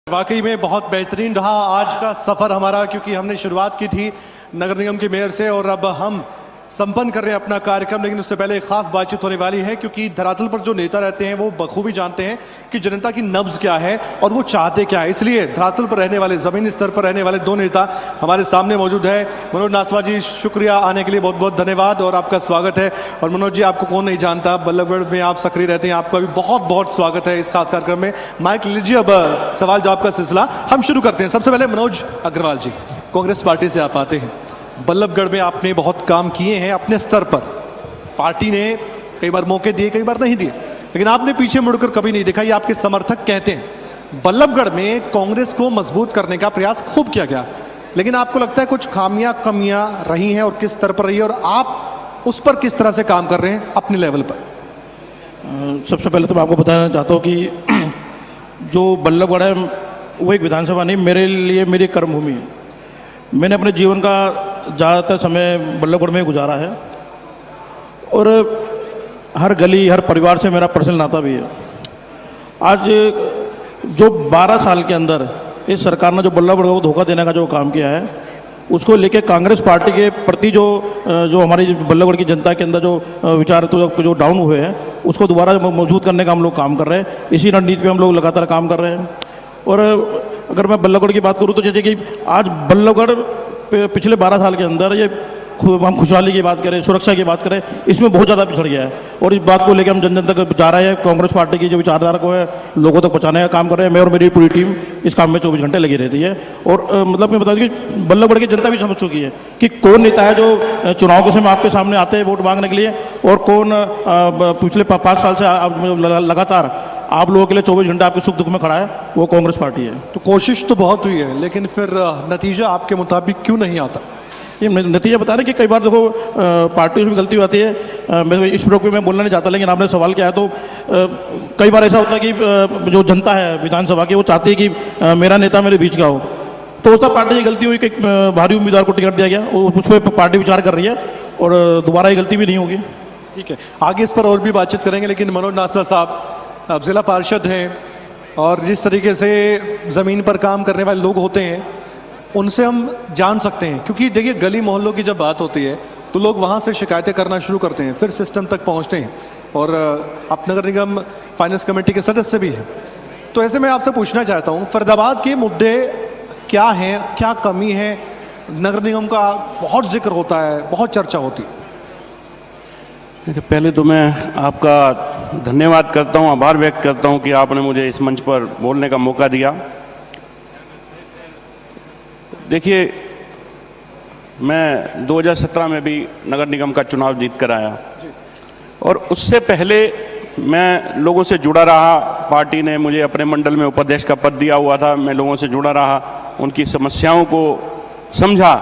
वाकई में बहुत बेहतरीन रहा आज का सफ़र हमारा, क्योंकि हमने शुरुआत की थी नगर निगम के मेयर से और अब हम संपन्न कर रहे हैं अपना कार्यक्रम। लेकिन उससे पहले एक खास बातचीत होने वाली है, क्योंकि धरातल पर जो नेता रहते हैं वो बखूबी जानते हैं कि जनता की नब्ज क्या है और वो चाहते क्या है। इसलिए धरातल पर रहने वाले, ज़मीनी स्तर पर रहने वाले दो नेता हमारे सामने मौजूद है। मनोज नासवा जी, शुक्रिया आने के लिए, बहुत बहुत धन्यवाद और आपका स्वागत है। और मनोज जी, आपको कौन नहीं जानता, बल्लभगढ़ में आप सक्रिय रहते हैं, आपका भी बहुत बहुत स्वागत है इस खास कार्यक्रम में। माइक लीजिए, अब सवाल जवाब का सिलसिला हम शुरू करते हैं। सबसे पहले मनोज अग्रवाल जी, कांग्रेस पार्टी से आप आते हैं, बल्लभगढ़ में आपने बहुत काम किए हैं अपने स्तर पर। पार्टी ने कई बार मौके दिए, कई बार नहीं दिए, लेकिन आपने पीछे मुड़कर कभी नहीं देखा। ये आपके समर्थक कहते हैं। बल्लभगढ़ में कांग्रेस को मजबूत करने का प्रयास खूब किया गया, लेकिन आपको लगता है कुछ खामियां कमियां रही हैं और किस स्तर पर रही है, और आप उस पर किस तरह से काम कर रहे हैं अपने लेवल पर? सबसे पहले तो मैं आपको बताना चाहता हूँ कि जो बल्लभगढ़ है वो एक विधानसभा नहीं, मेरे लिए मेरी कर्मभूमि है। मैंने अपने जीवन का ज़्यादातर समय बल्लभगढ़ में गुजारा है और हर गली, हर परिवार से मेरा पर्सनल नाता भी है। आज जो 12 साल के अंदर इस सरकार ने जो बल्लभगढ़ को धोखा देने का जो काम किया है, उसको लेके कांग्रेस पार्टी के प्रति जो हमारी बल्लभगढ़ की जनता के अंदर जो विचार तो जो डाउन हुए हैं, उसको दोबारा मजबूत करने का हम लोग काम कर रहे हैं। इसी रणनीति पे हम लोग लगातार काम कर रहे हैं। और अगर मैं बल्लभगढ़ की बात करूँ तो जैसे कि आज बल्लभगढ़ पिछले 12 साल के अंदर ये हम खुशहाली की बात करें, सुरक्षा की बात करें, इसमें बहुत ज़्यादा पिछड़ गया है। और इस बात को लेकर हम जन जन तक जा रहे हैं। कांग्रेस पार्टी की जो विचारधारा को है लोगों तक पहुँचाने का काम कर रहे हैं। मैं और मेरी पूरी टीम इस काम में 24 घंटे लगी रहती है। और मतलब मैं बता दूँ कि बल्लभगढ़ की जनता भी समझ चुकी है कि कौन नेता है जो चुनाव के समय आपके सामने आते हैं वोट मांगने के लिए, और कौन पिछले 5 साल से लगातार आप लोगों के लिए 24 घंटे आपके सुख दुख में खड़ा है, वो कांग्रेस पार्टी है। तो कोशिश तो बहुत हुई है, लेकिन फिर नतीजा आपके मुताबिक क्यों नहीं आता? ये नतीजा बता रहे कि कई बार देखो पार्टी में गलती होती है। मैं इस प्रयोग में मैं बोलना नहीं चाहता, लेकिन आपने सवाल किया है तो कई बार ऐसा होता है कि जो जनता है विधानसभा की, वो चाहती है कि मेरा नेता मेरे बीच का हो। तो उस पार्टी की गलती हुई कि भारी उम्मीदवार को टिकट दिया गया, उस पर पार्टी विचार कर रही है और दोबारा ये गलती भी नहीं होगी। ठीक है, आगे इस पर और भी बातचीत करेंगे। लेकिन मनोज नासवा साहब, आप जिला पार्षद हैं और जिस तरीके से ज़मीन पर काम करने वाले लोग होते हैं उनसे हम जान सकते हैं, क्योंकि देखिए गली मोहल्लों की जब बात होती है तो लोग वहाँ से शिकायतें करना शुरू करते हैं, फिर सिस्टम तक पहुँचते हैं। और आप नगर निगम फाइनेंस कमेटी के सदस्य भी हैं, तो ऐसे में आपसे पूछना चाहता हूँ फरीदाबाद के मुद्दे क्या हैं, क्या कमी है? नगर निगम का बहुत जिक्र होता है, बहुत चर्चा होती है। पहले तो मैं आपका धन्यवाद करता हूं, आभार व्यक्त करता हूं कि आपने मुझे इस मंच पर बोलने का मौका दिया। देखिए, मैं 2017 में भी नगर निगम का चुनाव जीत कर आया और उससे पहले मैं लोगों से जुड़ा रहा। पार्टी ने मुझे अपने मंडल में उपाध्यक्ष का पद दिया हुआ था, मैं लोगों से जुड़ा रहा, उनकी समस्याओं को समझा।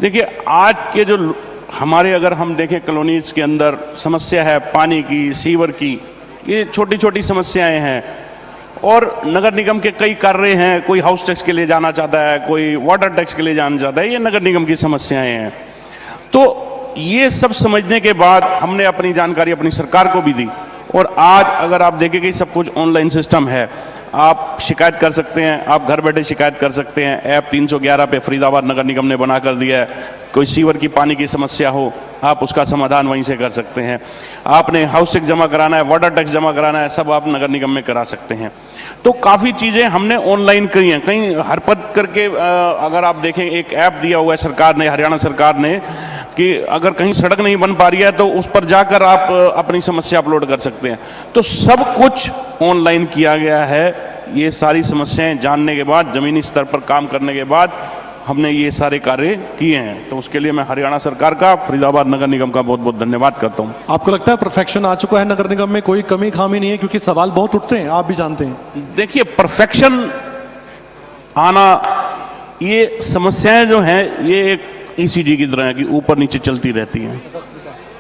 देखिए, आज के जो हमारे अगर हम देखें कॉलोनीज के अंदर समस्या है पानी की, सीवर की, ये छोटी छोटी समस्याएं हैं। और नगर निगम के कई कार्य हैं, कोई हाउस टैक्स के लिए जाना चाहता है, कोई वाटर टैक्स के लिए जाना चाहता है, ये नगर निगम की समस्याएं हैं। तो ये सब समझने के बाद हमने अपनी जानकारी अपनी सरकार को भी दी। और आज अगर आप देखें कि सब कुछ ऑनलाइन सिस्टम है, आप शिकायत कर सकते हैं, आप घर बैठे शिकायत कर सकते हैं। ऐप 311 पे फरीदाबाद नगर निगम ने बना कर दिया है। कोई सीवर की पानी की समस्या हो, आप उसका समाधान वहीं से कर सकते हैं। आपने हाउस टैक्स जमा कराना है, वाटर टैक्स जमा कराना है, सब आप नगर निगम में करा सकते हैं। तो काफ़ी चीज़ें हमने ऑनलाइन करी हैं। कहीं हरपत करके अगर आप देखें एक ऐप दिया हुआ है सरकार ने, हरियाणा सरकार ने, कि अगर कहीं सड़क नहीं बन पा रही है तो उस पर जाकर आप अपनी समस्या अपलोड कर सकते हैं। तो सब कुछ ऑनलाइन किया गया है। ये सारी समस्याएं जानने के बाद, ज़मीनी स्तर पर काम करने के बाद हमने ये सारे कार्य किए हैं। तो उसके लिए मैं हरियाणा सरकार का, फरीदाबाद नगर निगम का बहुत बहुत धन्यवाद करता हूँ। आपको लगता है परफेक्शन आ चुका है नगर निगम में, कोई कमी खामी नहीं है? क्योंकि सवाल बहुत उठते हैं, आप भी जानते हैं। देखिए, परफेक्शन आना, ये समस्याएं जो हैं ये एक ईसीजी की तरह है कि ऊपर नीचे चलती रहती हैं।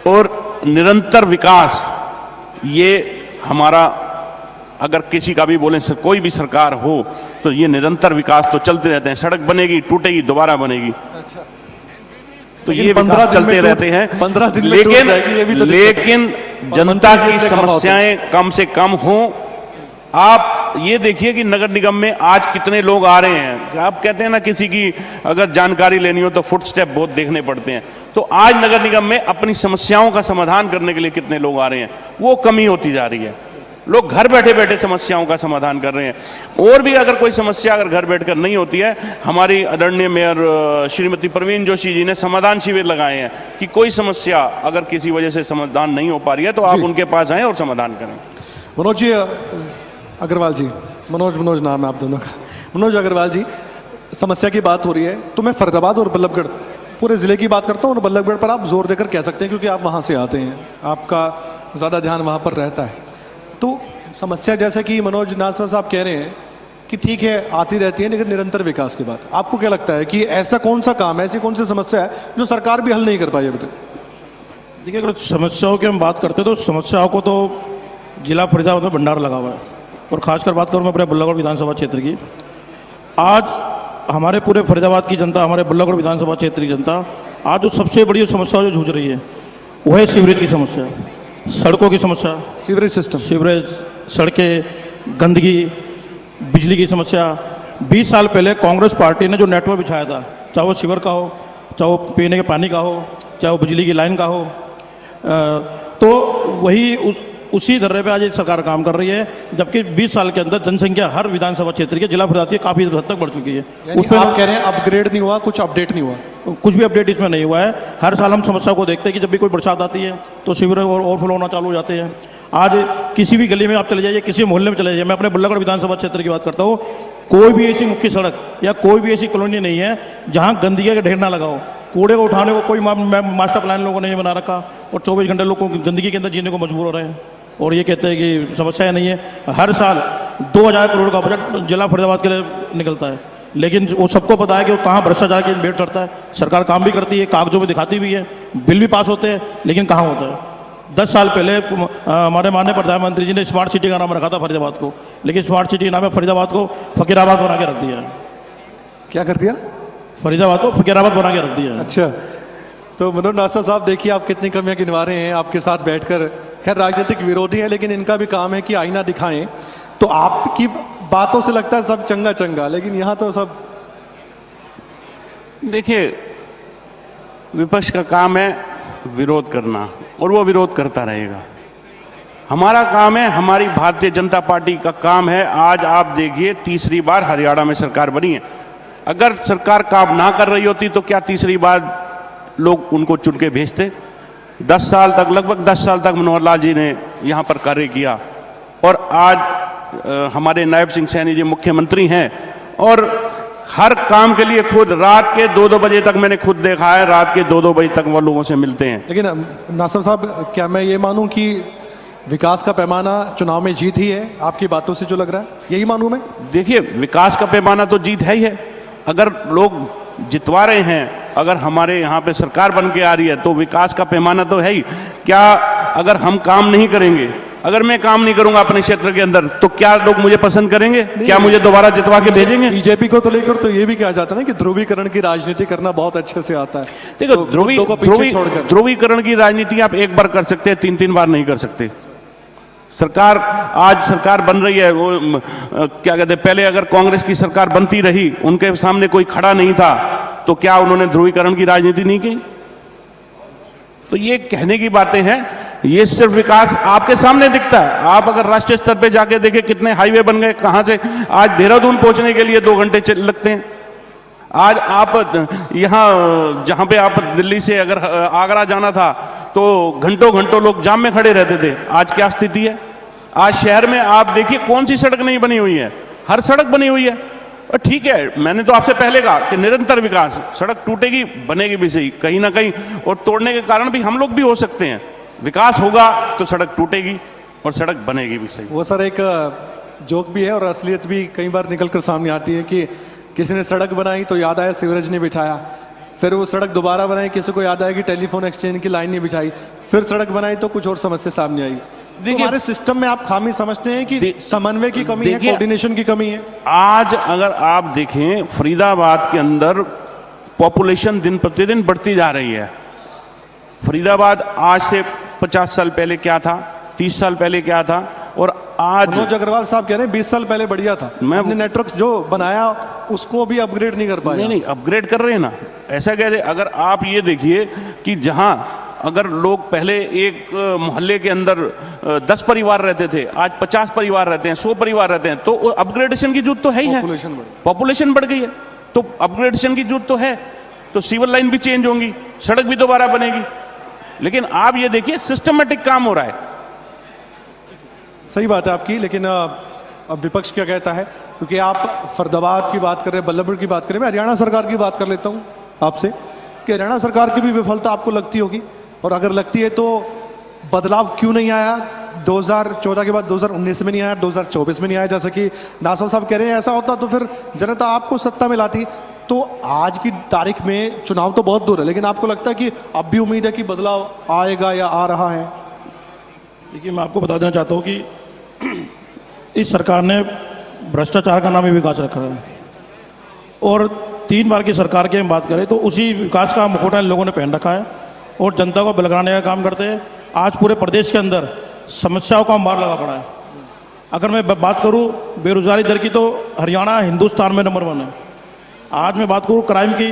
और निरंतर विकास, ये हमारा, अगर किसी का भी बोलें कोई भी सरकार हो तो ये निरंतर विकास तो चलते रहते हैं। सड़क बनेगी, टूटेगी, दोबारा बनेगी। अच्छा। तो ये 15 चलते रहते हैं। 15 दिन में लेकिन जनता की समस्याएं कम से कम हों। आप ये देखिए कि नगर निगम में आज कितने लोग आ रहे हैं। आप कहते हैं ना, किसी की अगर जानकारी लेनी हो तो फुटस्टेप बहुत देखने पड़ते हैं। तो आज नगर निगम में अपनी समस्याओं का समाधान करने के लिए कितने लोग आ रहे हैं, वो कमी होती जा रही है। लोग घर बैठे बैठे समस्याओं का समाधान कर रहे हैं। और भी अगर कोई समस्या अगर घर बैठकर नहीं होती है, हमारी आदरणीय मेयर श्रीमती प्रवीण जोशी जी ने समाधान शिविर लगाए हैं कि कोई समस्या अगर किसी वजह से समाधान नहीं हो पा रही है तो आप उनके पास आएं और समाधान करें। मनोज जी अग्रवाल जी, मनोज नाम है आप दोनों का। मनोज अग्रवाल जी, समस्या की बात हो रही है तो मैं फरीदाबाद और बल्लभगढ़ पूरे ज़िले की बात करता हूँ, और बल्लभगढ़ पर आप जोर देकर कह सकते हैं क्योंकि आप वहाँ से आते हैं, आपका ज़्यादा ध्यान वहाँ पर रहता है। तो समस्या जैसे कि मनोज नासर साहब कह रहे हैं कि ठीक है आती रहती है, लेकिन निरंतर विकास की बात, आपको क्या लगता है कि ऐसा कौन सा काम है, ऐसी कौन सी समस्या है जो सरकार भी हल नहीं कर पाई अभी तक? देखिए, अगर समस्याओं की हम बात करते हैं तो समस्याओं को तो जिला फरीदाबाद में भंडार लगा हुआ है। और खासकर बात करूँ मैं अपने बल्लभगढ़ विधानसभा क्षेत्र की, आज हमारे पूरे फरीदाबाद की जनता, हमारे बल्लभगढ़ विधानसभा क्षेत्र की जनता आज जो सबसे बड़ी समस्या जो जूझ रही है वो है सीवरेज की समस्या, सड़कों की समस्या, सीवरेज सिस्टम, सीवरेज, सड़कें, गंदगी, बिजली की समस्या। 20 साल पहले कांग्रेस पार्टी ने जो नेटवर्क बिछाया था, चाहे वो सीवर का हो, चाहे वो पीने के पानी का हो, चाहे वो बिजली की लाइन का हो, तो वही उसी दर्रे पे आज ये सरकार काम कर रही है। जबकि 20 साल के अंदर जनसंख्या हर विधानसभा क्षेत्र के जिला फरीदाबाद की काफ़ी हद तक बढ़ चुकी है। उसमें आप कह रहे हैं अपग्रेड नहीं हुआ, कुछ अपडेट नहीं हुआ? कुछ भी अपडेट इसमें नहीं हुआ है। हर साल हम समस्या को देखते हैं कि जब भी कोई बरसात आती है तो सीवरेज ओवरफ्लो होना चालू हो जाते हैं। आज किसी भी गली में आप चले जाइए, किसी मोहल्ले में चले जाइए, मैं अपने बल्लभगढ़ विधानसभा क्षेत्र की बात करता हूँ, कोई भी ऐसी मुख्य सड़क या कोई भी ऐसी कॉलोनी नहीं है जहाँ गंदगी का ढेर ना लगा हो। कूड़े को उठाने को कोई मास्टर प्लान लोगों ने बना रखा, और 24 घंटे लोग गंदगी के अंदर जीने को मजबूर हो रहे हैं। और ये कहते हैं कि समस्या नहीं है। हर साल 2000 करोड़ का बजट जिला फरीदाबाद के लिए निकलता है, लेकिन वो सबको पता है कि वो कहाँ भ्रष्टाचार के भेंट चढ़ता है। सरकार काम भी करती है, कागजों में दिखाती भी है, बिल भी पास होते हैं, लेकिन कहाँ होता है। 10 साल पहले हमारे माननीय प्रधानमंत्री जी ने स्मार्ट सिटी का नाम रखा था फरीदाबाद को, लेकिन स्मार्ट सिटी नाम है फरीदाबाद को फकीराबाद बना के रख दिया है। क्या कर दिया? फरीदाबाद को फकीराबाद बना के रख दिया है। अच्छा, तो मनोज नासर साहब देखिए आप कितनी कमियां गिनवा रहे हैं आपके साथ बैठकर। खैर राजनीतिक विरोधी है, लेकिन इनका भी काम है कि आईना दिखाएं। तो आपकी बातों से लगता है सब चंगा चंगा, लेकिन यहाँ तो सब। देखिए, विपक्ष का काम है विरोध करना, और वो विरोध करता रहेगा। हमारा काम है, हमारी भारतीय जनता पार्टी का काम है। आज आप देखिए, तीसरी बार हरियाणा में सरकार बनी है। अगर सरकार काम ना कर रही होती तो क्या तीसरी बार लोग उनको चुन के भेजते? 10 साल तक, लगभग 10 साल तक मनोहर लाल जी ने यहाँ पर कार्य किया, और आज हमारे नायब सिंह सैनी जी मुख्यमंत्री हैं, और हर काम के लिए खुद रात के 2-2 बजे तक मैंने खुद देखा है, रात के 2-2 बजे तक वो लोगों से मिलते हैं। लेकिन नासर साहब, क्या मैं ये मानूं कि विकास का पैमाना चुनाव में जीत ही है? आपकी बातों से जो लग रहा है, यही मानूं मैं? देखिए, विकास का पैमाना तो जीत है ही है। अगर लोग जितवा रहे हैं, अगर हमारे यहाँ पे सरकार बन के आ रही है तो विकास का पैमाना तो है ही। क्या अगर हम काम नहीं करेंगे, अगर मैं काम नहीं करूंगा अपने क्षेत्र के अंदर, तो क्या लोग मुझे पसंद करेंगे? क्या मुझे दोबारा जितवा के भेजेंगे? बीजेपी को तो लेकर तो ये भी कहा जाता है ना कि ध्रुवीकरण की राजनीति करना बहुत अच्छे से आता है। देखो, तो ध्रुवीकरण की राजनीति आप एक बार कर सकते हैं, 3-3 बार नहीं कर सकते। सरकार, आज सरकार बन रही है, वो क्या कहते हैं, पहले अगर कांग्रेस की सरकार बनती रही, उनके सामने कोई खड़ा नहीं था, तो क्या उन्होंने ध्रुवीकरण की राजनीति नहीं की? तो ये कहने की बातें हैं। ये सिर्फ विकास आपके सामने दिखता है। आप अगर राष्ट्रीय स्तर पे जाके देखें कितने हाईवे बन गए, कहां से आज देहरादून पहुंचने के लिए 2 घंटे लगते हैं। आज आप यहाँ जहां पे आप दिल्ली से अगर आगरा जाना था तो घंटों घंटों लोग जाम में खड़े रहते थे। आज क्या स्थिति है? आज शहर में आप देखिए कौन सी सड़क नहीं बनी हुई है, हर सड़क बनी हुई है। और ठीक है, मैंने तो आपसे पहले कहा कि निरंतर विकास, सड़क टूटेगी बनेगी भी सही कहीं ना कहीं, और तोड़ने के कारण भी हम लोग भी हो सकते हैं। विकास होगा तो सड़क टूटेगी और सड़क बनेगी भी सही। वो सर एक जोक भी है और असलियत भी कई बार निकल कर सामने आती है कि किसी ने सड़क बनाई तो याद आया सीवरेज नहीं बिछाया, फिर वो सड़क दोबारा बनाई, किसी को याद आया कि टेलीफोन एक्सचेंज की लाइन नहीं बिछाई, फिर सड़क बनाई तो कुछ और समस्या सामने आई। देखिए, हमारे सिस्टम में आप खामी समझते हैं कि समन्वय की कमी है, कोऑर्डिनेशन की कमी है? आज अगर आप देखें, फरीदाबाद के अंदर पॉपुलेशन दिन प्रतिदिन बढ़ती जा रही है। फरीदाबाद आज से 50 साल पहले क्या था, 30 साल पहले क्या था, और आज मनोज अग्रवाल साहब कह रहे हैं 20 साल पहले बढ़िया था, मैं- हमने नेटवर्क जो बनाया उसको भी अपग्रेड नहीं कर पाए। नहीं अपग्रेड कर रहे हैं ना, ऐसा कैसे? अगर आप ये देखिए कि जहां अगर लोग पहले एक मोहल्ले के अंदर 10 परिवार रहते थे, आज 50 परिवार रहते हैं, 100 परिवार रहते हैं, तो अपग्रेडेशन की जरूरत तो है ही है। पॉपुलेशन बढ़ गई है तो अपग्रेडेशन की जरूरत तो है, तो सीवर लाइन भी चेंज होंगी, सड़क भी दोबारा बनेगी। लेकिन आप ये देखिए सिस्टमेटिक काम हो रहा है। सही बात है आपकी, लेकिन अब विपक्ष क्या कहता है, क्योंकि आप फरीदाबाद की बात कर रहे हैं, बल्लभगढ़ की बात कर रहे हैं, मैं हरियाणा सरकार की बात कर लेता हूं आपसे कि हरियाणा सरकार की भी विफलता आपको लगती होगी, और अगर लगती है तो बदलाव क्यों नहीं आया 2014 के बाद 2019 में नहीं आया, 2024 में नहीं आया? जैसा कि नासर साहब कह रहे हैं, ऐसा होता तो फिर जनता आपको सत्ता में लाती। तो आज की तारीख में चुनाव तो बहुत दूर है, लेकिन आपको लगता है कि अब भी उम्मीद है कि बदलाव आएगा या आ रहा है? देखिए, मैं आपको बता देना चाहता हूँ कि इस सरकार ने भ्रष्टाचार का नाम ही विकास रखा है, और 3 बार की सरकार की हम बात करें तो उसी विकास का मुखौटा इन लोगों ने पहन रखा है और जनता को बलगाने का काम करते हैं। आज पूरे प्रदेश के अंदर समस्याओं का अंबार लगा पड़ा है। अगर मैं बात करूं बेरोजगारी दर की, तो हरियाणा हिंदुस्तान में नंबर 1 है। आज मैं बात करूं क्राइम की,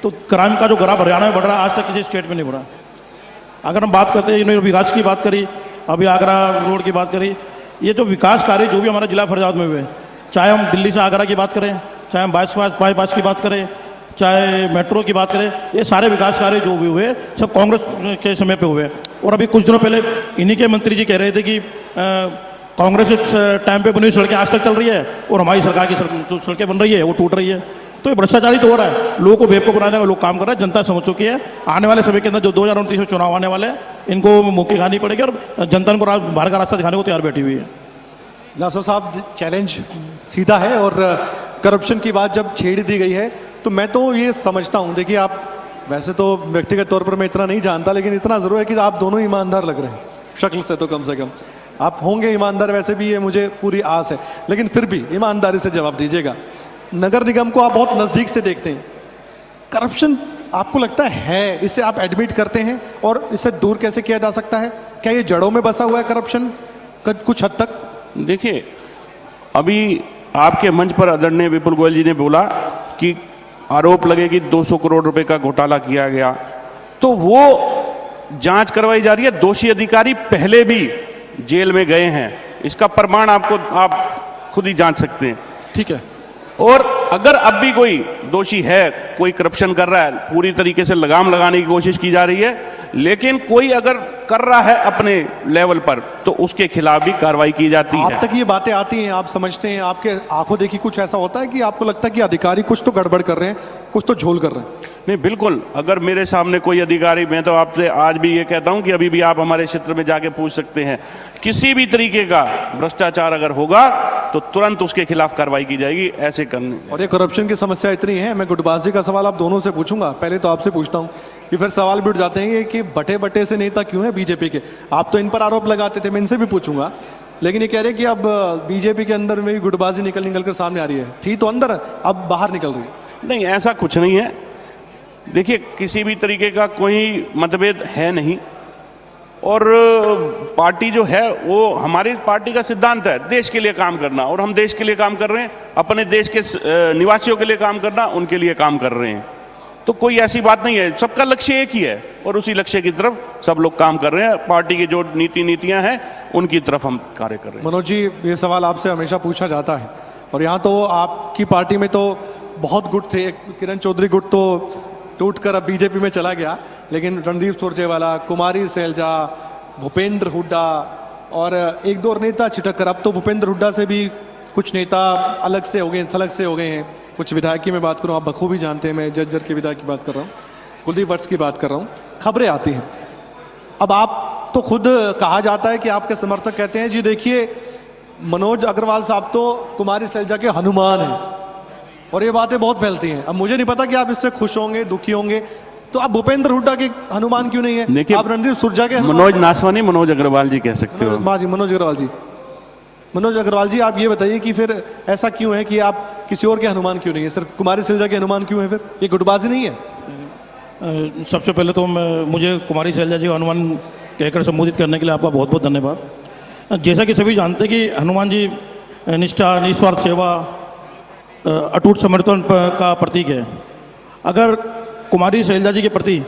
तो क्राइम का जो ग्राफ हरियाणा में बढ़ रहा है, आज तक किसी स्टेट में नहीं बढ़ा। अगर हम बात करते हैं, इन्होंने विकास की बात करी, अभी आगरा रोड की बात करी, ये जो विकास कार्य जो भी हमारे जिला फरीदाबाद में हुए, चाहे हम दिल्ली से आगरा की बात करें, चाहे हम बाईपास की बात करें, चाहे मेट्रो की बात करें, ये सारे विकास कार्य जो भी हुए सब कांग्रेस के समय पे हुए। और अभी कुछ दिनों पहले इन्हीं के मंत्री जी कह रहे थे कि कांग्रेस इस टाइम पे बनी सड़कें आज तक चल रही है और हमारी सरकार की सड़कें बन रही है वो टूट रही है। तो ये भ्रष्टाचारी तो हो रहा है, लोगों को बेवकूफ बनाने का लोग काम कर रहे हैं। जनता समझ चुकी है, आने वाले समय के अंदर जो 2029 में चुनाव आने वाले हैं, इनको मुक्ति खानी पड़ेगी और जनता को बाहर का रास्ता दिखाने को तैयार बैठी हुई है। नासर साहब, चैलेंज सीधा है, और करप्शन की बात जब छेड़ दी गई है तो मैं तो ये समझता हूँ, देखिए आप वैसे तो व्यक्तिगत तौर पर मैं इतना नहीं जानता, लेकिन इतना ज़रूर है कि आप दोनों ईमानदार लग रहे हैं, शक्ल से तो कम से कम आप होंगे ईमानदार, वैसे भी ये मुझे पूरी आस है, लेकिन फिर भी ईमानदारी से जवाब दीजिएगा। नगर निगम को आप बहुत नज़दीक से देखते हैं, करप्शन आपको लगता है इसे आप एडमिट करते हैं, और इसे दूर कैसे किया जा सकता है? क्या ये जड़ों में बसा हुआ है करप्शन कुछ हद तक? देखिए, अभी आपके मंच पर आदरणीय विपुल गोयल जी ने बोला कि आरोप लगे कि 200 करोड़ रुपए का घोटाला किया गया, तो वो जांच करवाई जा रही है। दोषी अधिकारी पहले भी जेल में गए हैं, इसका प्रमाण आप खुद ही जांच सकते हैं। ठीक है। और अगर अब भी कोई दोषी है, कोई करप्शन कर रहा है, पूरी तरीके से लगाम लगाने की कोशिश की जा रही है, लेकिन कोई अगर कर रहा है अपने लेवल पर तो उसके खिलाफ भी कार्रवाई की जाती है। आप तक ये बातें आती हैं, आप समझते हैं, आपके आंखों देखी कुछ ऐसा होता है कि आपको लगता है कि अधिकारी कुछ तो गड़बड़ कर रहे हैं, कुछ तो झोल कर रहे हैं? नहीं, बिल्कुल। अगर मेरे सामने कोई अधिकारी, मैं तो आपसे आज भी ये कहता हूं कि अभी भी आप हमारे क्षेत्र में जाके पूछ सकते हैं, किसी भी तरीके का भ्रष्टाचार अगर होगा तो तुरंत उसके खिलाफ कार्रवाई की जाएगी ऐसे करने। और ये करप्शन की समस्या इतनी है, मैं गुटबाजी का सवाल आप दोनों से पूछूंगा, पहले तो आपसे पूछता हूं कि फिर सवाल भी उठ जाते हैं कि बटे बटे से नेता क्यों है बीजेपी के? आप तो इन पर आरोप लगाते थे, मैं इनसे भी पूछूंगा, लेकिन ये कह रहे हैं कि अब बीजेपी के अंदर में भी गुटबाजी निकल कर सामने आ रही है, थी तो अंदर, अब बाहर निकल रही है। नहीं, ऐसा कुछ नहीं है। देखिए, किसी भी तरीके का कोई मतभेद है नहीं, और पार्टी जो है वो, हमारी पार्टी का सिद्धांत है देश के लिए काम करना, और हम देश के लिए काम कर रहे हैं, अपने देश के निवासियों के लिए काम करना, उनके लिए काम कर रहे हैं। तो कोई ऐसी बात नहीं है, सबका लक्ष्य एक ही है और उसी लक्ष्य की तरफ सब लोग काम कर रहे हैं। पार्टी की जो नीतियां हैं उनकी तरफ हम कार्य कर रहे हैं। मनोज जी, ये सवाल आपसे हमेशा पूछा जाता है, और यहाँ तो आपकी पार्टी में तो बहुत गुट थे, किरण चौधरी गुट तो टूटकर अब बीजेपी में चला गया, लेकिन रणदीप सुरजेवाला, कुमारी सैलजा, भूपेंद्र हुड्डा और एक दो और नेता छिटक कर, अब तो भूपेंद्र हुड्डा से भी कुछ नेता अलग से हो गए, थलग से हो गए हैं। कुछ विधायक की मैं बात करूँ, आप बखूबी जानते हैं, मैं जज्जर के विधायक की बात कर रहा हूँ, कुलदीप वत्स की बात कर रहा हूँ, खबरें आती हैं। अब आप तो खुद, कहा जाता है कि आपके समर्थक कहते हैं जी देखिए मनोज अग्रवाल साहब तो कुमारी सैलजा के हनुमान हैं, और ये बातें बहुत फैलती हैं। अब मुझे नहीं पता कि आप इससे खुश होंगे, दुखी होंगे, तो आप भूपेंद्र हुड्डा के हनुमान क्यों नहीं है? आप रणदीप सुरजा के मनोज नासवानी, मनोज अग्रवाल जी कह सकते हो। हाँ जी, मनोज अग्रवाल जी। मनोज अग्रवाल जी, आप ये बताइए कि फिर ऐसा क्यों है कि आप किसी और के हनुमान क्यों नहीं है, सिर्फ कुमारी सैलजा के हनुमान क्यों है? फिर ये गुटबाजी नहीं है? सबसे पहले तो मुझे कुमारी सैलजा जी को हनुमान कहकर संबोधित करने के लिए आपका बहुत बहुत धन्यवाद। जैसा कि सभी जानते हैं कि हनुमान जी निष्ठा, निस्वार्थ सेवा, अटूट समर्पण का प्रतीक है। अगर कुमारी शैलजा जी के प्रति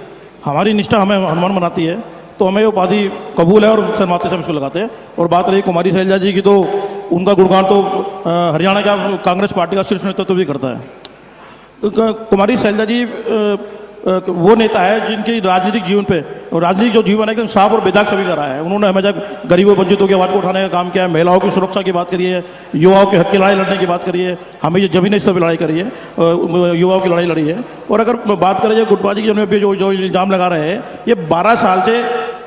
हमारी निष्ठा हमें हनुमान बनाती है तो हमें ये उपाधि कबूल है और शर्माते से हम इसको लगाते हैं। और बात रही कुमारी शैलजा जी की, तो उनका गुणगान तो हरियाणा का कांग्रेस पार्टी का शीर्ष नेतृत्व भी करता है। तो कुमारी शैलजा जी वो नेता है जिनकी राजनीतिक जीवन पे, और राजनीतिक जो जीवन है एकदम साफ और बेदाग सभी का रहा है। उन्होंने हमेशा गरीबों वंचितों की आवाज़ को उठाने का काम किया है, महिलाओं की सुरक्षा की बात करी है, युवाओं के हक की लड़ाई लड़ने की बात करी है, हमें ये जमीनी स्तर पर लड़ाई करी है, युवाओं की लड़ाई लड़ी है। और अगर बात करें जो गुटबाजी की जो इल्ज़ाम लगा रहे हैं, ये 12 साल से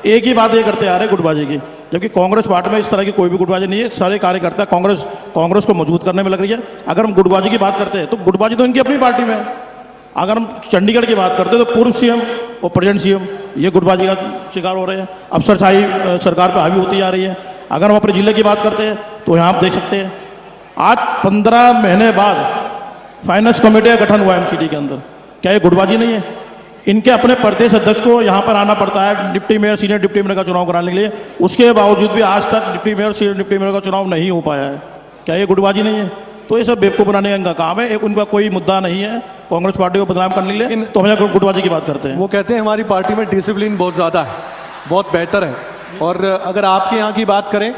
एक ही बात ये करते आ रहे हैं गुटबाजी की, जबकि कांग्रेस पार्टी में इस तरह की कोई भी गुटबाजी नहीं है। सारे कार्यकर्ता कांग्रेस को मजबूत करने में लग रही है। अगर हम गुटबाजी की बात करते हैं तो गुटबाजी तो इनकी अपनी पार्टी में है। अगर हम चंडीगढ़ की बात करते हैं तो पूर्व सीएम और प्रेजेंट सीएम ये गुटबाजी का शिकार हो रहे हैं, अफसरशाही सरकार पर हावी होती जा रही है। अगर हम अपने जिले की बात करते हैं तो यहाँ आप देख सकते हैं आज 15 महीने बाद फाइनेंस कमेटी का गठन हुआ एमसीडी के अंदर। क्या ये गुटबाजी नहीं है? इनके अपने प्रदेश अध्यक्ष को यहाँ पर आना पड़ता है deputy mayor, senior deputy mayor का चुनाव कराने के लिए, उसके बावजूद भी आज तक deputy mayor, senior deputy mayor का चुनाव नहीं हो पाया है। क्या ये गुटबाजी नहीं है? तो ये सब बेवकूफ़ बनाने का इनका काम है। उनका कोई मुद्दा नहीं है कांग्रेस पार्टी को बदनाम करने के लिए, तो हमेशा गुटबाजी की बात करते हैं। वो कहते हैं हमारी पार्टी में डिसिप्लिन बहुत ज़्यादा है, बहुत बेहतर है। और अगर आपके यहाँ की बात करें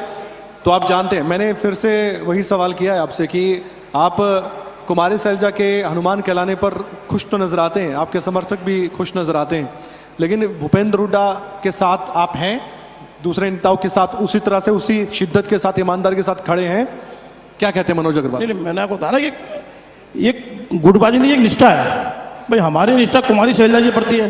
तो आप जानते हैं, मैंने फिर से वही सवाल किया है आपसे कि आप कुमारी शैलजा के हनुमान कहलाने पर खुश तो नज़र आते हैं, आपके समर्थक भी खुश नज़र आते हैं, लेकिन भूपेंद्र हुड्डा के साथ आप हैं, दूसरे नेताओं के साथ उसी तरह से, उसी शिद्दत के साथ, ईमानदारी के साथ खड़े हैं। क्या कहते हैं मनोज अग्रवाल? नहीं, मैंने आपको बताया ना कि ये गुटबाजी नहीं, एक निष्ठा है। भाई हमारी निष्ठा कुमारी शैलजा जी प्रति है,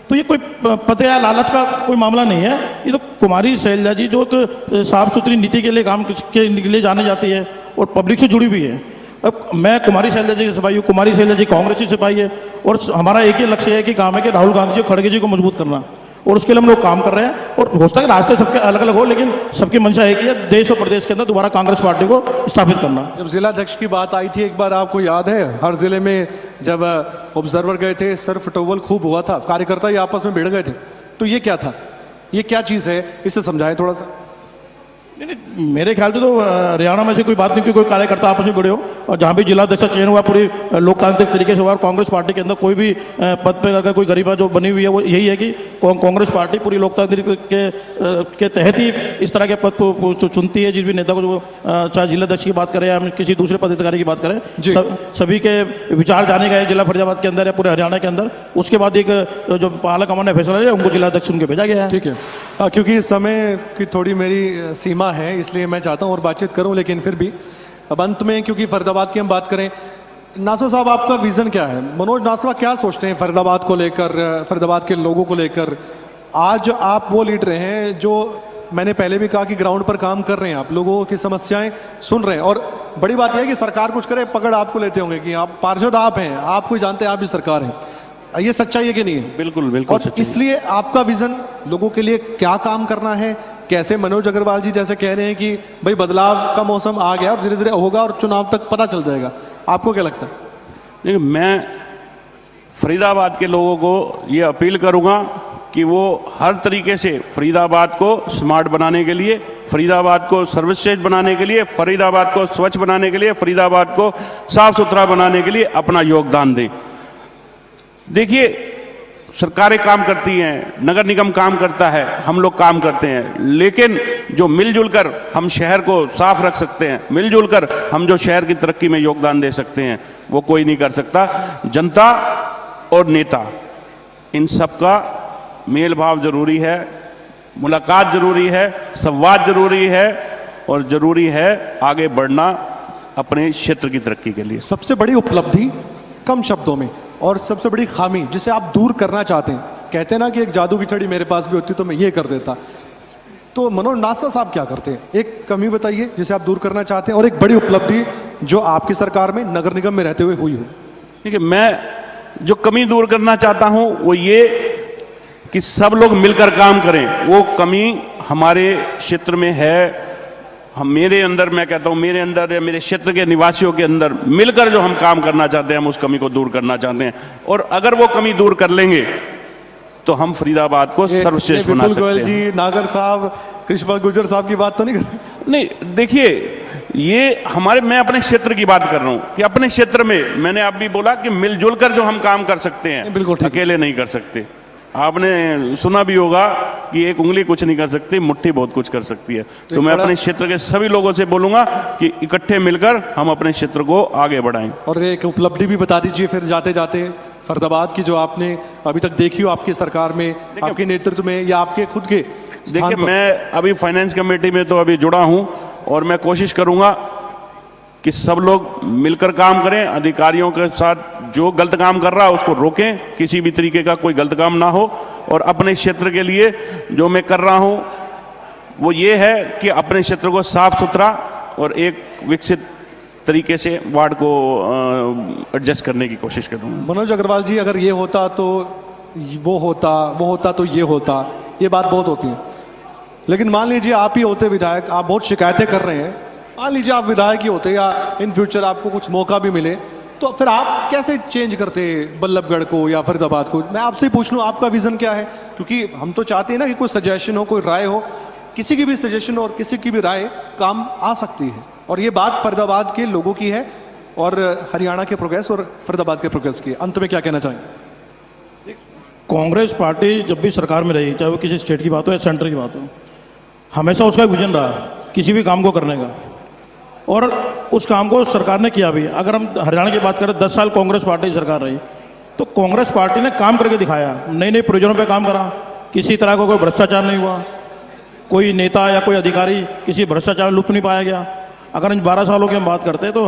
तो ये कोई पते या लालच का कोई मामला नहीं है। ये तो कुमारी शैलजा जी जो एक साफ सुथरी नीति के लिए काम के लिए जानी जाती है और पब्लिक से जुड़ी हुई है। अब मैं कुमारी शैलजा जी की सिपाही हूँ, कुमारी शैलजा जी कांग्रेस की सिपाही है, और हमारा एक ही लक्ष्य है कि काम है कि राहुल गांधी जी, खड़गे जी को मजबूत करना, और उसके लिए हम लोग काम कर रहे हैं। और हो सकता है रास्ते सबके अलग अलग हो, लेकिन सबकी मंशा एक ही है, देश और प्रदेश के अंदर दोबारा कांग्रेस पार्टी को स्थापित करना। जब जिला अध्यक्ष की बात आई थी एक बार, आपको याद है, हर जिले में जब ऑब्जर्वर गए थे, सर फटोवल खूब हुआ था, कार्यकर्ता ही आपस में भिड़ गए थे, तो ये क्या था? ये क्या चीज़ है? इसे समझाएं थोड़ा सा। नहीं, मेरे ख्याल से तो हरियाणा में से कोई बात नहीं कि कोई कार्यकर्ता आपस में जुड़े हो, और जहाँ भी जिला अध्यक्ष चयन हुआ पूरी लोकतांत्रिक तरीके से हुआ। कांग्रेस पार्टी के अंदर कोई भी पद पे अगर कोई गरीबा जो बनी हुई है वो यही है कि कांग्रेस पार्टी पूरी लोकतांत्रिक के तहत ही इस तरह के पद को चुनती है। जिस भी नेता को जो, चाहे जिला अध्यक्ष की बात करें या किसी दूसरे पदाधिकारी की बात करें, सभी के विचार जाने गए जिला फरीदाबाद के अंदर या पूरे हरियाणा के अंदर। उसके बाद एक जो पाला कमान ने फैसला लिया, उनको जिला अध्यक्ष उनके भेजा गया है। ठीक है, क्योंकि समय की थोड़ी मेरी सीमा है, इसलिए मैं चाहता हूँ और बातचीत करूँ, लेकिन फिर भी अब अंत में, क्योंकि फरीदाबाद की हम बात करें, नासवा साहब आपका विजन क्या है? मनोज नासवा क्या सोचते हैं फरीदाबाद को लेकर, फरीदाबाद के लोगों को लेकर? आज आप वो लीडर हैं जो मैंने पहले भी कहा कि ग्राउंड पर काम कर रहे हैं, आप लोगों की समस्याएं सुन रहे हैं, और बड़ी बात यह है कि सरकार कुछ करे पकड़ आपको लेते होंगे कि आप पार्षद आप हैं, आपको ही जानते हैं, आप भी सरकार हैं। ये सच्चाई है कि नहीं है? बिल्कुल बिल्कुल और इसलिए आपका विजन लोगों के लिए क्या काम करना है, कैसे? मनोज अग्रवाल जी जैसे कह रहे हैं कि भाई बदलाव का मौसम आ गया और धीरे धीरे होगा और चुनाव तक पता चल जाएगा, आपको क्या लगता है? देखिए, मैं फरीदाबाद के लोगों को ये अपील करूंगा कि वो हर तरीके से फरीदाबाद को स्मार्ट बनाने के लिए, फरीदाबाद को सर्वश्रेष्ठ बनाने के लिए, फरीदाबाद को स्वच्छ बनाने के लिए, फरीदाबाद को साफ सुथरा बनाने के लिए अपना योगदान दें। देखिए, सरकारें काम करती हैं, नगर निगम काम करता है, हम लोग काम करते हैं, लेकिन जो मिलजुल कर हम शहर को साफ रख सकते हैं, मिलजुल कर हम जो शहर की तरक्की में योगदान दे सकते हैं, वो कोई नहीं कर सकता। जनता और नेता, इन सब का मेल भाव जरूरी है, मुलाकात जरूरी है, संवाद जरूरी है, और जरूरी है आगे बढ़ना अपने क्षेत्र की तरक्की के लिए। सबसे बड़ी उपलब्धि कम शब्दों में, और सबसे बड़ी खामी जिसे आप दूर करना चाहते हैं, कहते हैं ना कि एक जादू की छड़ी मेरे पास भी होती तो मैं ये कर देता, तो मनोज नासवा साहब क्या करते हैं? एक कमी बताइए जिसे आप दूर करना चाहते हैं, और एक बड़ी उपलब्धि जो आपकी सरकार में, नगर निगम में रहते हुए हुई हो। देखिए, मैं जो कमी दूर करना चाहता हूं वो ये कि सब लोग मिलकर काम करें। वो कमी हमारे क्षेत्र में है, हम मेरे अंदर, मैं कहता हूं मेरे अंदर या मेरे क्षेत्र के निवासियों के अंदर मिलकर जो हम काम करना चाहते हैं, हम उस कमी को दूर करना चाहते हैं, और अगर वो कमी दूर कर लेंगे तो हम फरीदाबाद को सर्वश्रेष्ठ बना सकते हैं। जी, नागर साहब, कृष्णपाल गुर्जर साहब की बात तो नहीं कर नहीं देखिए, ये हमारे, मैं अपने क्षेत्र की बात कर रहा हूँ कि अपने क्षेत्र में मैंने आप भी बोला कि मिलजुल कर जो हम काम कर सकते हैं, बिल्कुल ठीक। अकेले नहीं कर सकते। आपने सुना भी होगा कि एक उंगली कुछ नहीं कर सकती, मुट्ठी बहुत कुछ कर सकती है। तो मैं अपने क्षेत्र के सभी लोगों से बोलूंगा कि इकट्ठे मिलकर हम अपने क्षेत्र को आगे बढ़ाएं। और एक उपलब्धि भी बता दीजिए फिर जाते जाते, फरीदाबाद की जो आपने अभी तक देखी हो आपकी सरकार में, आपके नेतृत्व में या आपके खुद के स्थान देखिए, पर। मैं अभी फाइनेंस कमेटी में तो अभी जुड़ा हूं और मैं कोशिश करूंगा कि सब लोग मिलकर काम करें, अधिकारियों के साथ जो गलत काम कर रहा है उसको रोकें, किसी भी तरीके का कोई गलत काम ना हो। और अपने क्षेत्र के लिए जो मैं कर रहा हूं वो ये है कि अपने क्षेत्र को साफ सुथरा और एक विकसित तरीके से वार्ड को एडजस्ट करने की कोशिश करूंगा। मनोज अग्रवाल जी, अगर ये होता तो वो होता तो ये होता, ये बात बहुत होती है। लेकिन मान लीजिए आप ही होते विधायक, आप बहुत शिकायतें कर रहे हैं, मान लीजिए आप विधायक ही होते या इन फ्यूचर आपको कुछ मौका भी मिले, तो फिर आप कैसे चेंज करते बल्लभगढ़ को या फरीदाबाद को? मैं आपसे पूछ लूँ, आपका विजन क्या है? क्योंकि हम तो चाहते हैं ना कि कोई सजेशन हो, कोई राय हो, किसी की भी सजेशन और किसी की भी राय काम आ सकती है। और ये बात फरीदाबाद के लोगों की है और हरियाणा के प्रोग्रेस और फरीदाबाद के प्रोग्रेस की। अंत में क्या कहना चाहेंगे? कांग्रेस पार्टी जब भी सरकार में रही, चाहे वो किसी स्टेट की बात हो या सेंटर की बात हो, हमेशा उसका विजन रहा किसी भी काम को करने का, और उस काम को सरकार ने किया भी। अगर हम हरियाणा की बात करें, 10 साल कांग्रेस पार्टी सरकार रही, तो कांग्रेस पार्टी ने काम करके दिखाया, नई नई परियोजनाओं पे काम करा, किसी तरह का कोई भ्रष्टाचार नहीं हुआ, कोई नेता या कोई अधिकारी किसी भ्रष्टाचार में लुप्त नहीं पाया गया। अगर इन 12 सालों की हम बात करते हैं तो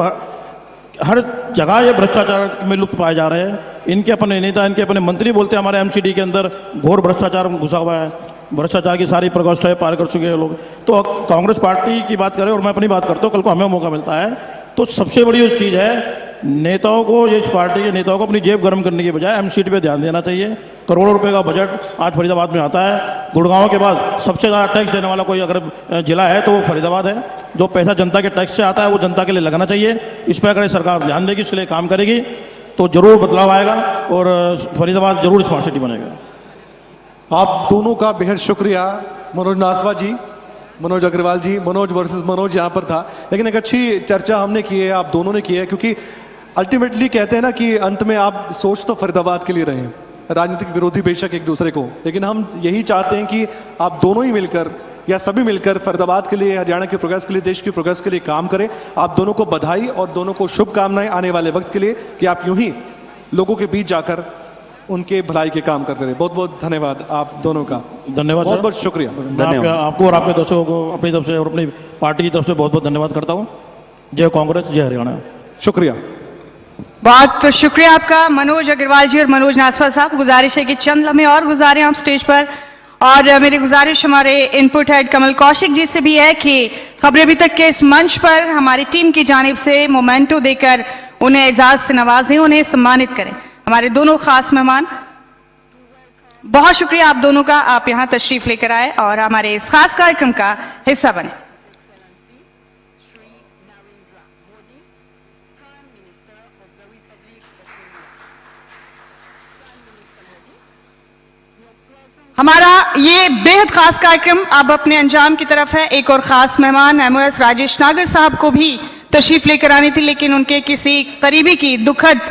हर जगह ये भ्रष्टाचार में लुप्त पाए जा रहे हैं। इनके अपने नेता, इनके अपने मंत्री बोलते हैं हमारे एमसीडी के अंदर घोर भ्रष्टाचार घुसा हुआ है, भ्रष्टाचार की सारी प्रकोष्ठें पार कर चुके हैं लोग। तो कांग्रेस पार्टी की बात करें और मैं अपनी बात करता हूँ, कल को हमें मौका मिलता है तो सबसे बड़ी जो चीज़ है, नेताओं को, ये इस पार्टी के नेताओं को अपनी जेब गर्म करने की बजाय एमसीडी पे ध्यान देना चाहिए। करोड़ों रुपए का बजट आज फरीदाबाद में आता है। गुड़गांव के बाद सबसे ज़्यादा टैक्स देने वाला कोई अगर जिला है तो वो फरीदाबाद है। जो पैसा जनता के टैक्स से आता है वो जनता के लिए लगाना चाहिए। इस पर अगर सरकार ध्यान देगी, इसके लिए काम करेगी, तो जरूर बदलाव आएगा और फरीदाबाद जरूर स्मार्ट सिटी बनेगा। आप दोनों का बेहद शुक्रिया। मनोज नासवा जी, मनोज अग्रवाल जी, मनोज वर्सेस मनोज यहाँ पर था, लेकिन एक अच्छी चर्चा हमने की है, आप दोनों ने की है, क्योंकि अल्टीमेटली कहते हैं ना कि अंत में आप सोच तो फरीदाबाद के लिए रहे हैं, राजनीतिक विरोधी बेशक एक दूसरे को, लेकिन हम यही चाहते हैं कि आप दोनों ही मिलकर या सभी मिलकर फरीदाबाद के लिए, हरियाणा के प्रोग्रेस के लिए, देश की प्रोग्रेस के लिए काम करें। आप दोनों को बधाई और दोनों को शुभकामनाएं आने वाले वक्त के लिए कि आप यूं ही लोगों के बीच जाकर उनके भलाई के काम करते रहे। बहुत बहुत धन्यवाद आप दोनों का। धन्यवाद, बहुत बहुत शुक्रिया। धन्यवाद आपको और आपके दर्शकों को अपनी तरफ से और अपनी पार्टी की तरफ से बहुत बहुत धन्यवाद करता हूँ। जय कांग्रेस, जय हरियाणा। शुक्रिया, बहुत शुक्रिया आपका मनोज अग्रवाल जी और मनोज नासवा साहब। गुजारिश है कि चंद लम्हे और गुजारें आप स्टेज पर। और मेरी गुजारिश हमारे इनपुट हेड कमल कौशिक जी से भी है कि खबरें अभी तक के इस मंच पर हमारी टीम की जानिब से मोमेंटो देकर उन्हें एजाज से नवाजें, उन्हें सम्मानित करें। हमारे दोनों खास मेहमान, बहुत शुक्रिया आप दोनों का, आप यहाँ तशरीफ लेकर आए और हमारे इस खास कार्यक्रम का हिस्सा बने। हमारा ये बेहद खास कार्यक्रम अब अपने अंजाम की तरफ है। एक और खास मेहमान एमओएस राजेश नागर साहब को भी तशरीफ लेकर आनी थी, लेकिन उनके किसी करीबी की दुखद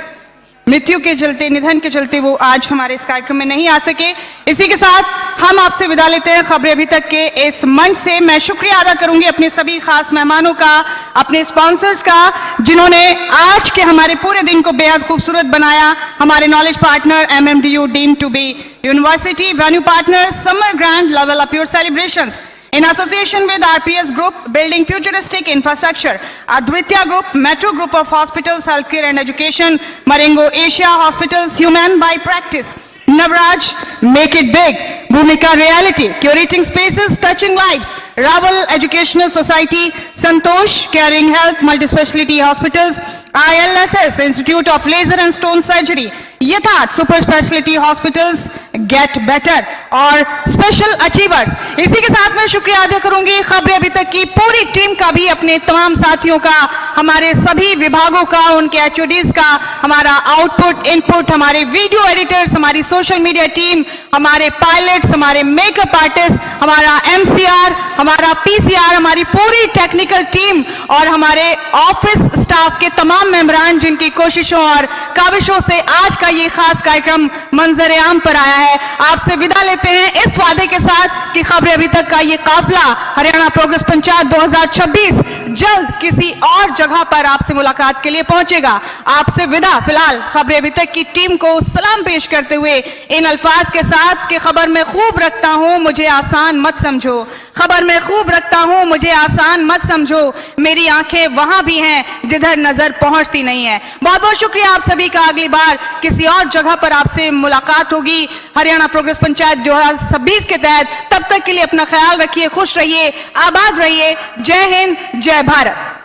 मृत्यु के चलते, निधन के चलते वो आज हमारे इस कार्यक्रम में नहीं आ सके। इसी के साथ हम आपसे विदा लेते हैं खबरें अभी तक के इस मंच से। मैं शुक्रिया अदा करूंगी अपने सभी खास मेहमानों का, अपने स्पॉन्सर्स का, जिन्होंने आज के हमारे पूरे दिन को बेहद खूबसूरत बनाया। हमारे knowledge partner MMDU deemed to be university, venue partner summer grand, level up your celebrations in association with RPS Group, building futuristic infrastructure, Advitya Group, Metro Group of Hospitals, Healthcare and Education, Marengo Asia Hospitals, Human by Practice, Navraj, Make It Big, Bhumika Reality, Curating Spaces, Touching Lives, Raval Educational Society, Santosh, Caring Health, Multispeciality Hospitals, ILSS, Institute of Laser and Stone Surgery, यथार्थ super speciality hospitals, get better और special achievers. इसी के साथ मैं शुक्रिया अदा करूंगी खबरें अभी तक की पूरी टीम का भी, अपने तमाम साथियों का, हमारे सभी विभागों का, उनके HODs का, हमारा आउटपुट इनपुट, हमारे वीडियो एडिटर्स, हमारी सोशल मीडिया टीम, हमारे पायलट्स, हमारे मेकअप आर्टिस्ट, हमारा एमसीआर, हमारा पीसीआर, हमारी पूरी टेक्निकल टीम और हमारे ऑफिस स्टाफ के तमाम मेंबरान जिनकी कोशिशों और काविशों से आज का ये खास कार्यक्रम मंजर आम पर आया है। आपसे विदा लेते हैं इस वादे के साथ कि खबरें अभी तक का ये काफिला हरियाणा प्रोग्रेस पंचायत 2026 जल्द किसी और जगह पर आपसे मुलाकात के लिए पहुंचेगा। आपसे विदा फिलहाल खबरें अभी तक की टीम को सलाम पेश करते हुए इन अल्फाज के साथ कि खबर में खूब रखता हूं, मुझे आसान मत समझो। खबर में खूब रखता हूं, मुझे आसान मत समझो। मेरी आंखें वहां भी हैं जिधर नजर पहुंचती नहीं है। बहुत बहुत शुक्रिया आप सभी का। अगली बार किसी और जगह पर आपसे मुलाकात होगी हरियाणा प्रोग्रेस पंचायत 2026 के तहत। तब तक के लिए अपना ख्याल रखिए, खुश रहिए, आबाद रहिए। जय हिंद, जय भारत।